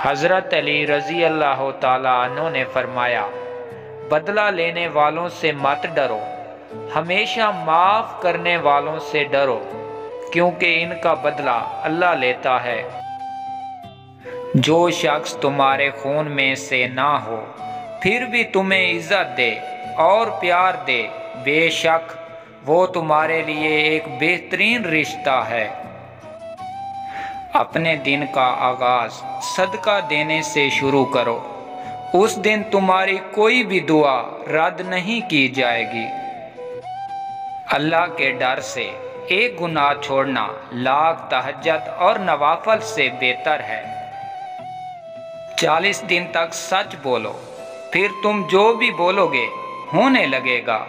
حضرت علی رضی اللہ تعالیٰ عنہ نے فرمایا، بدلہ لینے والوں سے مت ڈرو، ہمیشہ معاف کرنے والوں سے ڈرو، کیونکہ ان کا بدلہ اللہ لیتا ہے۔ جو شخص تمہارے خون میں سے نہ ہو پھر بھی تمہیں عزت دے اور پیار دے، بے شک وہ تمہارے لیے ایک بہترین رشتہ ہے۔ اپنے دن کا آغاز صدقہ دینے سے شروع کرو، اس دن تمہاری کوئی بھی دعا رد نہیں کی جائے گی۔ اللہ کے ڈر سے ایک گناہ چھوڑنا لاکھ تہجد اور نوافل سے بہتر ہے۔ 40 دن تک سچ بولو، پھر تم جو بھی بولو گے ہونے لگے گا۔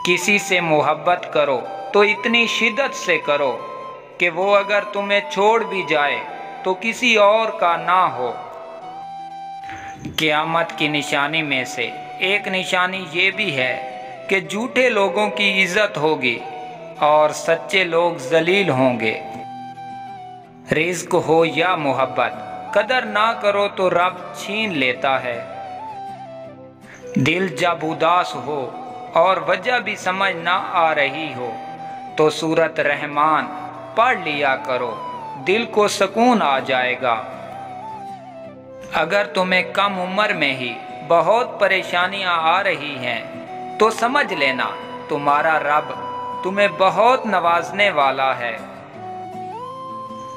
کسی سے محبت کرو تو اتنی شدت سے کرو کہ وہ اگر تمہیں چھوڑ بھی جائے تو کسی اور کا نہ ہو۔ قیامت کی نشانی میں سے ایک نشانی یہ بھی ہے کہ جھوٹے لوگوں کی عزت ہوگی اور سچے لوگ ذلیل ہوں گے۔ رزق ہو یا محبت، قدر نہ کرو تو رب چھین لیتا ہے۔ دل جب اداس ہو اور وجہ بھی سمجھ نہ آ رہی ہو تو سورۃ رحمان پڑھ لیا کرو، دل کو سکون آ جائے گا۔ اگر تمہیں کم عمر میں ہی بہت پریشانیاں آ رہی ہیں تو سمجھ لینا تمہارا رب تمہیں بہت نوازنے والا ہے۔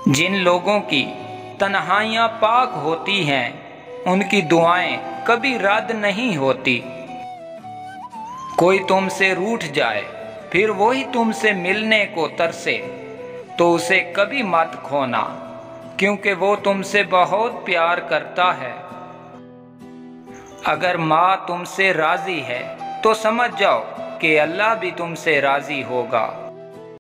جن لوگوں کی تنہائیاں پاک ہوتی ہیں ان کی دعائیں کبھی رد نہیں ہوتی۔ کوئی تم سے روٹھ جائے پھر وہی تم سے ملنے کو ترسے تو اسے کبھی مت کھونا، کیونکہ وہ تم سے بہت پیار کرتا ہے۔ اگر ماں تم سے راضی ہے تو سمجھ جاؤ کہ اللہ بھی تم سے راضی ہوگا۔